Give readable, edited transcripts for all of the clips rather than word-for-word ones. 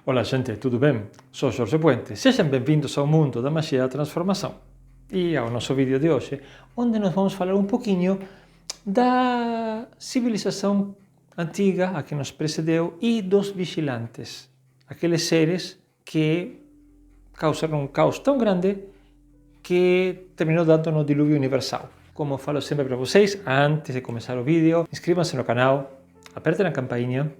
Olá, gente, tudo bem? Sou Jorge Puente. Sejam bem-vindos ao mundo da magia da transformação e ao nosso vídeo de hoje, onde nós vamos falar um pouquinho da civilização antiga, a que nos precedeu, e dos vigilantes, aqueles seres que causaram um caos tão grande que terminou dando no dilúvio universal. Como falo sempre para vocês, antes de começar o vídeo, inscrevam-se no canal, apertem a campainha.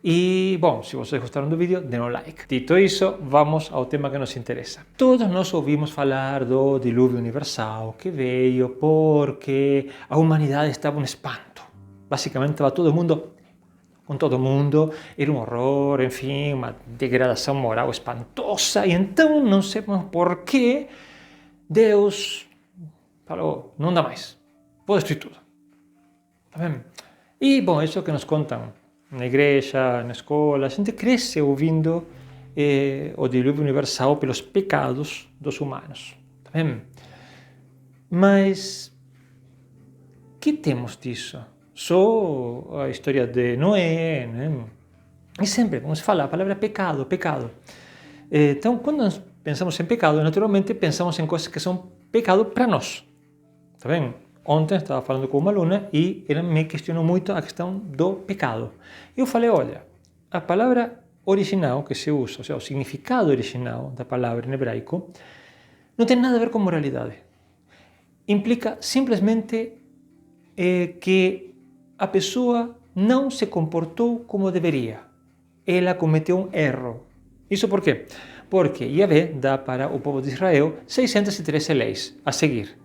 E, bom, se vocês gostaram do vídeo, deem um like. Dito isso, vamos ao tema que nos interessa. Todos nós ouvimos falar do dilúvio universal, que veio porque a humanidade estava um espanto. Basicamente, estava todo mundo com todo mundo, era um horror, enfim, uma degradação moral espantosa. E então, não sabemos por que Deus falou, não dá mais, vou destruir tudo. Tá bem? E, bom, isso que nos contam na igreja, na escola, a gente cresce ouvindo o dilúvio universal pelos pecados dos humanos. Tá bem? Mas, que temos disso? Só a história de Noé, né? E sempre, como se fala, a palavra pecado, pecado. Então, quando nós pensamos em pecado, naturalmente pensamos em coisas que são pecado para nós. Tá bem? Ontem estava falando com uma aluna e ela me questionou muito a questão do pecado. Eu falei, olha, a palavra original que se usa, ou seja, o significado original da palavra em hebraico, não tem nada a ver com moralidade. Implica simplesmente que a pessoa não se comportou como deveria. Ela cometeu um erro. Isso por quê? Porque Yahvé dá para o povo de Israel 613 leis a seguir.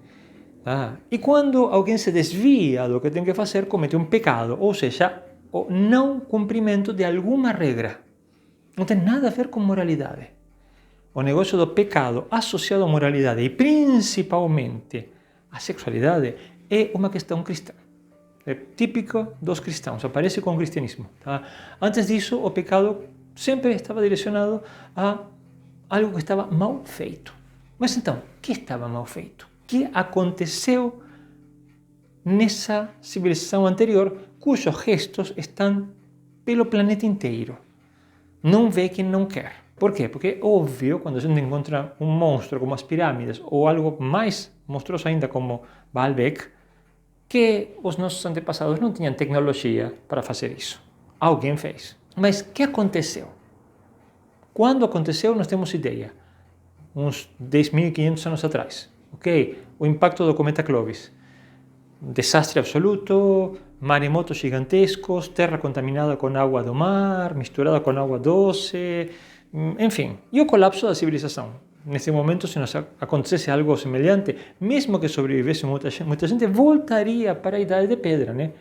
E quando alguém se desvia do que tem que fazer, comete um pecado, ou seja, o não cumprimento de alguma regra. Não tem nada a ver com moralidade. O negócio do pecado associado à moralidade e principalmente à sexualidade é uma questão cristã. É típico dos cristãos, aparece com o cristianismo. Tá? Antes disso, o pecado sempre estava direcionado a algo que estava mal feito. Mas então, o que estava mal feito? O que aconteceu nessa civilização anterior, cujos restos estão pelo planeta inteiro? Não vê quem não quer. Por quê? Porque é óbvio, quando a gente encontra um monstro como as pirâmides, ou algo mais monstruoso ainda como Baalbek, que os nossos antepassados não tinham tecnologia para fazer isso. Alguém fez. Mas o que aconteceu? Quando aconteceu, nós temos ideia. Uns 10.500 anos atrás. Ok? O impacto do cometa Clovis. Desastre absoluto, maremotos gigantescos, terra contaminada com água do mar, misturada com água doce, enfim. E o colapso da civilização. Nesse momento, se nos acontecesse algo semelhante, mesmo que sobrevivesse muita gente, voltaria para a Idade de Pedra, né?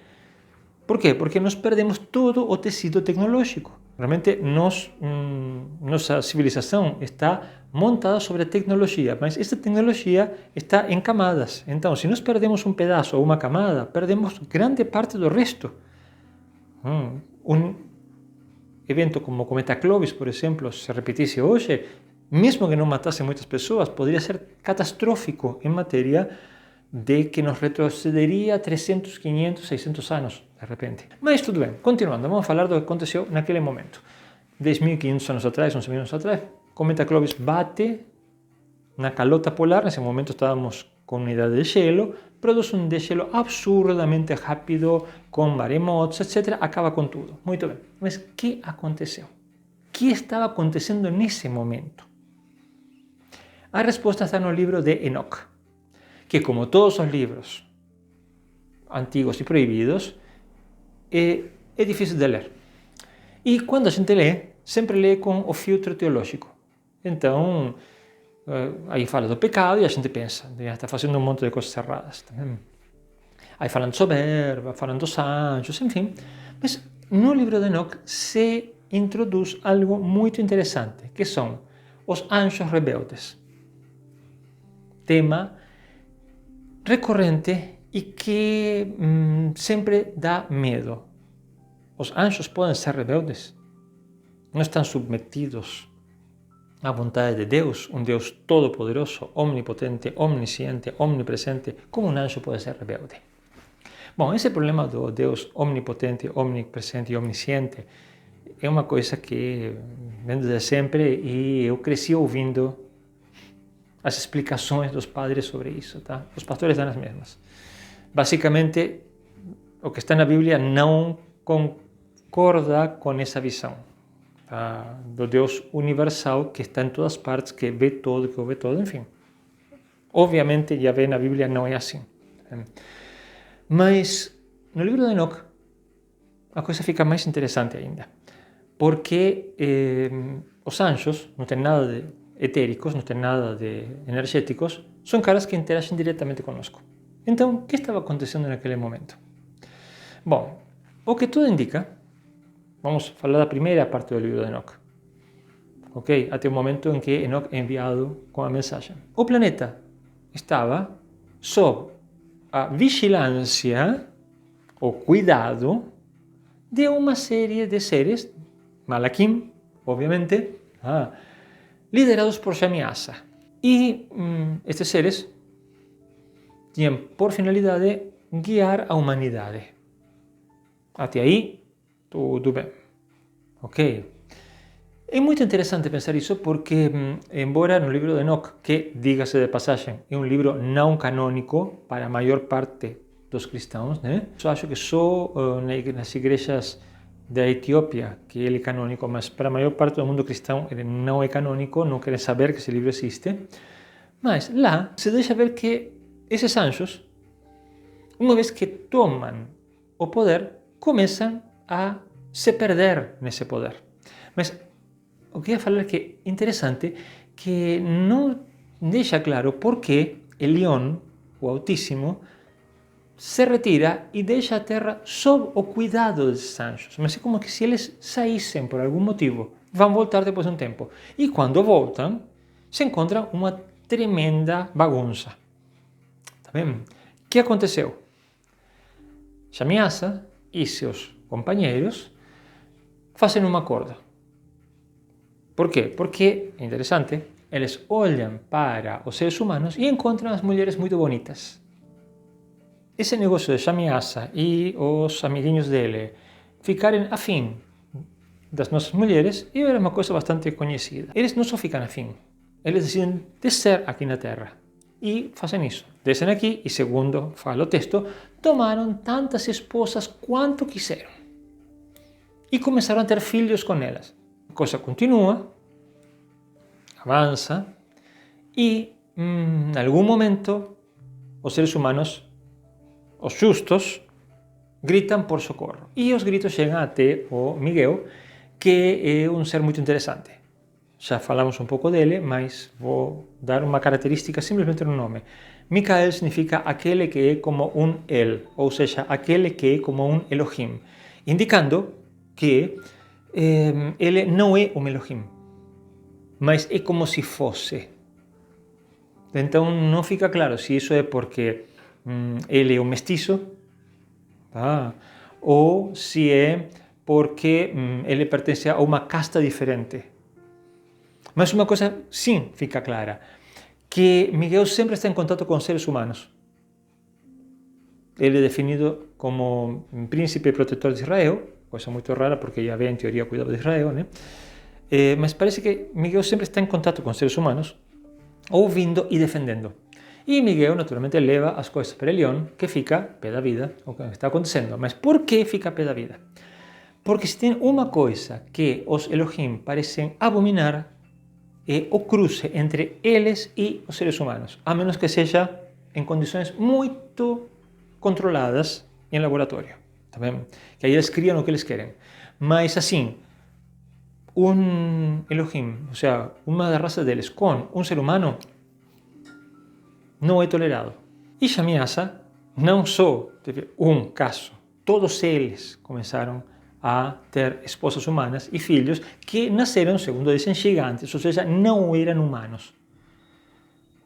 Por quê? Porque nós perdemos todo o tecido tecnológico. Realmente, nossa civilização está montada sobre a tecnologia, mas essa tecnologia está em camadas. Então, se nós perdemos um pedaço ou uma camada, perdemos grande parte do resto. Um evento como o cometa Clovis, por exemplo, se repetisse hoje, mesmo que não matasse muitas pessoas, poderia ser catastrófico em matéria de que nos retrocederia 300, 500, 600 anos, de repente. Mas tudo bem, continuando, vamos falar do que aconteceu naquele momento. 10.500 anos atrás, 11.000 anos atrás, o cometa Clovis bate na calota polar, nesse momento estávamos com unidade de gelo, produz um degelo absurdamente rápido, com maremotos, etc., acaba com tudo. Muito bem, mas o que aconteceu? O que estava acontecendo nesse momento? A resposta está no livro de Enoch, que, como todos os livros antigos e proibidos, é difícil de ler. E quando a gente lê, sempre lê com o filtro teológico. Então, aí fala do pecado e a gente pensa, está fazendo um monte de coisas erradas. Aí falam de soberba, falam dos anjos, enfim. Mas no livro de Enoch se introduz algo muito interessante, que são os anjos rebeldes. Tema recorrente e que sempre dá medo. Os anjos podem ser rebeldes? Não estão submetidos à vontade de Deus, um Deus todo-poderoso, omnipotente, omnisciente, omnipresente. Como um anjo pode ser rebelde? Bom, esse problema do Deus omnipotente, omnipresente e omnisciente é uma coisa que vem desde sempre e eu cresci ouvindo as explicações dos padres sobre isso, tá? Os pastores dão as mesmas. Basicamente, o que está na Bíblia não concorda com essa visão, tá? Do Deus universal que está em todas partes, que vê todo, que ouve todo, enfim. Obviamente, Yahvé na Bíblia não é assim. Mas no livro de Enoch, a coisa fica mais interessante ainda, porque os anjos não têm nada de etéricos, não têm nada de energéticos, são caras que interagem diretamente conosco. Então, o que estava acontecendo naquele momento? Bom, o que tudo indica, vamos falar da primeira parte do livro de Enoch, ok? Até o momento em que Enoch é enviado com a mensagem. O planeta estava sob a vigilância, o cuidado, de uma série de seres, Malakim, obviamente, liderados por Shamiasa. E estes seres tinham por finalidade guiar a humanidade. Até aí, tudo bem. Ok? É muito interessante pensar isso porque, embora no livro de Enoch, que, diga-se de passagem, é um livro não canônico para a maior parte dos cristãos, né? Eu acho que só nas igrejas da Etiópia que ele é canônico, mas para a maior parte do mundo cristão ele não é canônico, não querem saber que esse livro existe. Mas lá se deixa ver que esses anjos, uma vez que tomam o poder, começam a se perder nesse poder. Mas o que eu ia falar é que é interessante que não deixa claro por que Elión, o Altíssimo, se retira e deixa a terra sob o cuidado desses anjos. Mas é como que se eles saíssem por algum motivo, vão voltar depois de um tempo. E quando voltam, se encontra uma tremenda bagunça. Tá bem? O que aconteceu? Shamiasa e seus companheiros fazem um acordo. Por quê? Porque, é interessante, eles olham para os seres humanos e encontram as mulheres muito bonitas. Esse negócio de Shamiasa e os amiguinhos dele ficarem afim das nossas mulheres era uma coisa bastante conhecida. Eles não só ficam afim, eles decidem descer aqui na Terra e fazem isso. Descem aqui e, segundo fala o texto, tomaram tantas esposas quanto quiseram e começaram a ter filhos com elas. A coisa continua, avança e, em algum momento, os seres humanos, os justos, gritam por socorro. E os gritos chegam até o Miguel, que é um ser muito interessante. Já falamos um pouco dele, mas vou dar uma característica simplesmente no nome. Micael significa aquele que é como um El, ou seja, aquele que é como um Elohim, indicando que ele não é um Elohim, mas é como se fosse. Então não fica claro se isso é porque ele é um mestiço, tá? Ou se é porque ele pertence a uma casta diferente. Mas uma coisa sim fica clara, que Miguel sempre está em contato com seres humanos. Ele é definido como príncipe protetor de Israel, coisa muito rara porque Yahvé em teoria cuidava de Israel, né? Mas parece que Miguel sempre está em contato com seres humanos, ouvindo e defendendo. E Miguel, naturalmente, leva as coisas para Elión, que fica pé da vida, o que está acontecendo. Mas por que fica pé da vida? Porque se tem uma coisa que os Elohim parecem abominar, é o cruce entre eles e os seres humanos, a menos que seja em condições muito controladas em laboratório. Tá bem? Que aí eles criam o que eles querem. Mas assim, um Elohim, ou seja, uma das raças deles com um ser humano, não é tolerado. E Shamiasa não só teve um caso, todos eles começaram a ter esposas humanas e filhos que nasceram, segundo dizem, gigantes, ou seja, não eram humanos.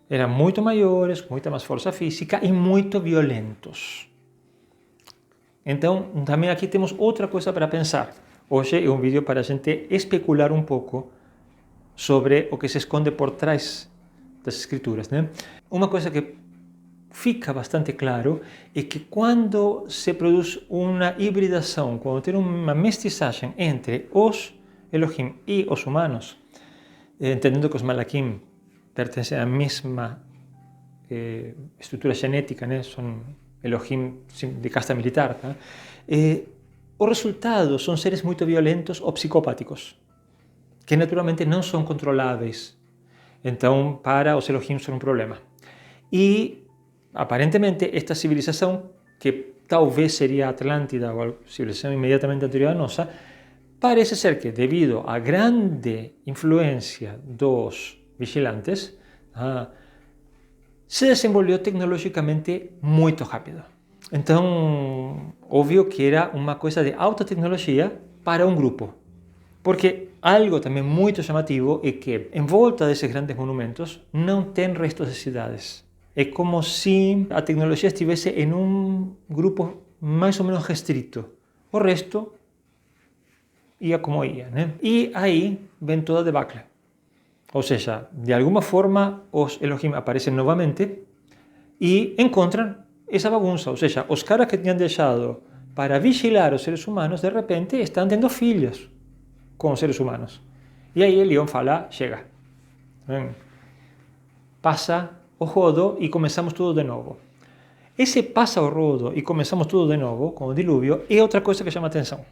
Eram muito maiores, com muita mais força física e muito violentos. Então, também aqui temos outra coisa para pensar. Hoje é um vídeo para a gente especular um pouco sobre o que se esconde por trás das escrituras, né? Uma coisa que fica bastante claro é que quando se produz uma hibridação, quando tem uma mestiçagem entre os Elohim e os humanos, entendendo que os Malakim pertencem à mesma estrutura genética, né? São Elohim de casta militar, tá? Os resultados são seres muito violentos ou psicopáticos, que naturalmente não são controláveis. Então, para os Elohim são um problema. E, aparentemente, esta civilização, que talvez seria a Atlântida ou a civilização imediatamente anterior à nossa, parece ser que, devido à grande influência dos vigilantes, se desenvolveu tecnologicamente muito rápido. Então, óbvio que era uma coisa de alta tecnologia para um grupo. Porque algo também muito chamativo é que, em volta desses grandes monumentos, não tem restos de cidades. É como se a tecnologia estivesse em um grupo mais ou menos restrito. O resto ia como ia, né? E aí vem toda a debacle. Ou seja, de alguma forma, os Elohim aparecem novamente e encontram essa bagunça. Ou seja, os caras que tinham deixado para vigilar os seres humanos, de repente, estão tendo filhos com os seres humanos. E aí Elión fala, chega. Passa o rodo e começamos tudo de novo. Esse passa o rodo e começamos tudo de novo, com o dilúvio, é outra coisa que chama atenção.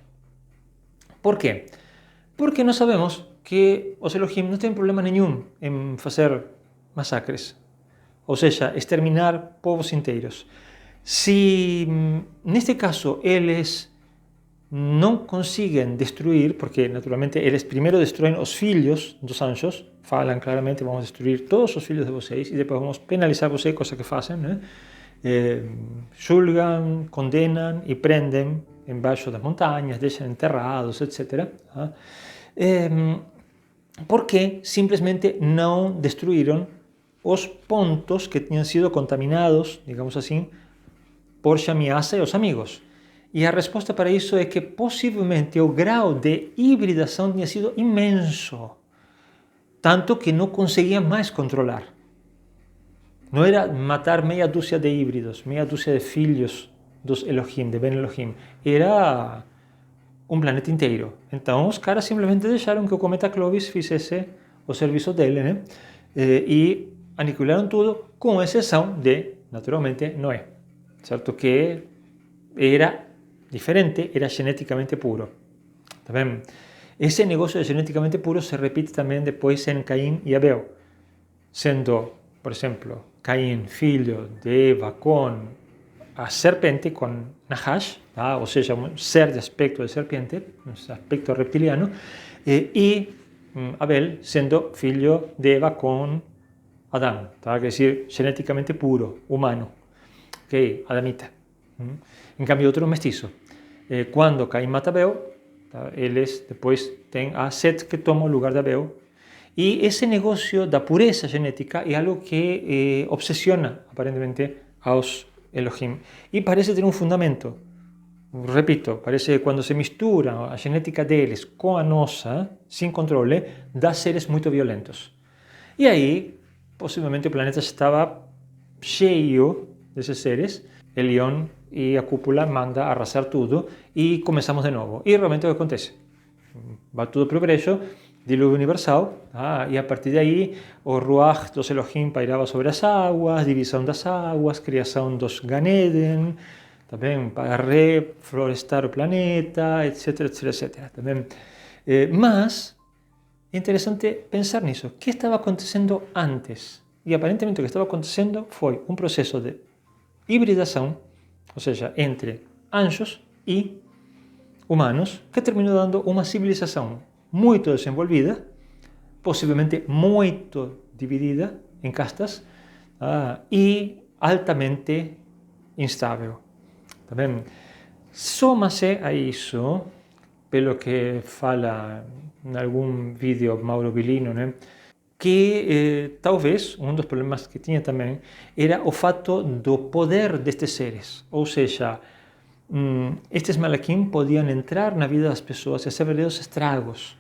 Por quê? Porque nós sabemos que os Elohim não têm problema nenhum em fazer massacres, ou seja, exterminar povos inteiros. Se, neste caso, eles não conseguem destruir, porque naturalmente eles primeiro destroem os filhos dos anjos, falam claramente, vamos destruir todos os filhos de vocês e depois vamos penalizar vocês, coisa que fazem, né? Julgam, condenam e prendem embaixo das montanhas, deixam enterrados, etc. Porque simplesmente não destruíram os pontos que tinham sido contaminados, digamos assim, por Shamiasa e os amigos. E a resposta para isso é que possivelmente o grau de hibridação tinha sido imenso, tanto que não conseguiam mais controlar. Não era matar meia dúzia de híbridos, meia dúzia de filhos dos Elohim, de Ben Elohim, era um planeta inteiro. Então os caras simplesmente deixaram que o cometa Clovis fizesse o serviço dele, né? E aniquilaram tudo, com exceção de, naturalmente, Noé, certo? Que era diferente, era geneticamente puro. Tá bem? Esse negócio de geneticamente puro se repite também depois em Caim e Abel, sendo, por exemplo, Caim filho de Eva com a serpente, com Nahash, tá? Ou seja, um ser de aspecto de serpente, um aspecto reptiliano, e Abel sendo filho de Eva com Adão, tá? Quer dizer, geneticamente puro, humano, ok, adamita. Em cambio, outro mestiço. Quando Caim mata Abel, tá? Eles depois têm a Set que toma o lugar de Abel. E esse negócio da pureza genética é algo que obsessiona, aparentemente, aos Elohim. E parece ter um fundamento. Repito, parece que quando se mistura a genética deles com a nossa, sem controle, dá seres muito violentos. E aí, possivelmente, o planeta estava cheio desses seres. Elión e a cúpula manda arrasar tudo e começamos de novo. E realmente o que acontece? Vai tudo para o brejo, dilúvio universal, e a partir daí o Ruach dos Elohim pairava sobre as águas, divisão das águas, criação dos Ganeden, também para reflorestar o planeta, etc, etc, etc. Também. Mas é interessante pensar nisso. O que estava acontecendo antes? E aparentemente o que estava acontecendo foi um processo de hibridação, ou seja, entre anjos e humanos, que terminou dando uma civilização muito desenvolvida, possivelmente muito dividida em castas, e altamente instável. Tá bem? Soma-se a isso, pelo que fala em algum vídeo Mauro Bilino, né, que talvez um dos problemas que tinha também era o fato do poder destes seres, ou seja, estes Malakim podiam entrar na vida das pessoas e fazer verdadeiros estragos.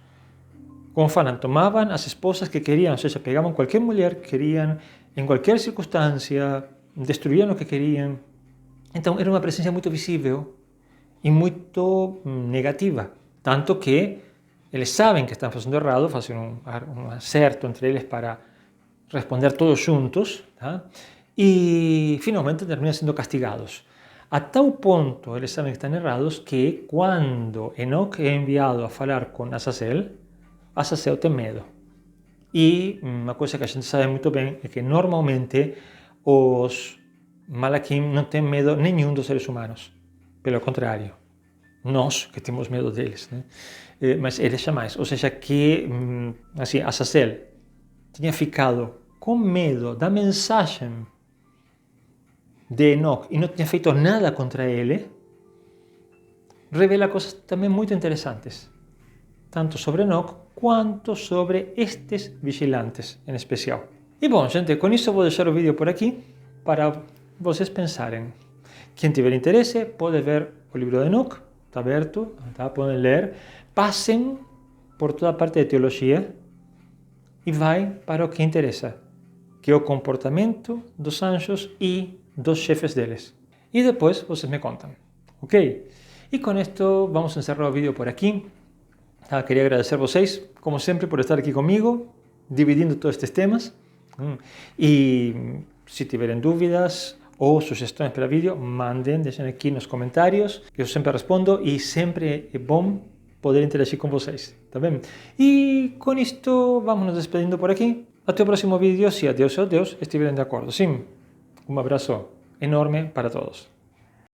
Como falam, tomavam as esposas que queriam, ou seja, pegavam qualquer mulher que queriam, em qualquer circunstância, destruíam o que queriam. Então era uma presença muito visível e muito negativa. Tanto que eles sabem que estão fazendo errado, fazem um acerto entre eles para responder todos juntos, tá? E finalmente terminam sendo castigados. A tal ponto eles sabem que estão errados que quando Enoch é enviado a falar com Azazel tem medo. E uma coisa que a gente sabe muito bem é que normalmente os Malaquim não têm medo nenhum dos seres humanos. Pelo contrário, nós que temos medo deles, né? Mas eles jamais. Ou seja, que assim, Azazel tinha ficado com medo da mensagem de Enoch e não tinha feito nada contra ele, revela coisas também muito interessantes, tanto sobre Enoch quanto sobre estes vigilantes em especial. E bom, gente, com isso eu vou deixar o vídeo por aqui para vocês pensarem. Quem tiver interesse pode ver o livro de Enoch, está aberto, tá? Podem ler, passem por toda a parte de teologia e vai para o que interessa, que é o comportamento dos anjos e dos chefes deles. E depois vocês me contam, ok? E com isto vamos encerrar o vídeo por aqui. Queria agradecer a vocês, como sempre, por estar aqui comigo, dividindo todos estes temas. E se tiverem dúvidas ou sugestões para vídeo, mandem, deixem aqui nos comentários, que eu sempre respondo e sempre é bom poder interagir com vocês, tá bem? E com isto vamos nos despedindo por aqui. Até o próximo vídeo, se a Deus ou Deus estiverem de acordo. Sim, um abraço enorme para todos.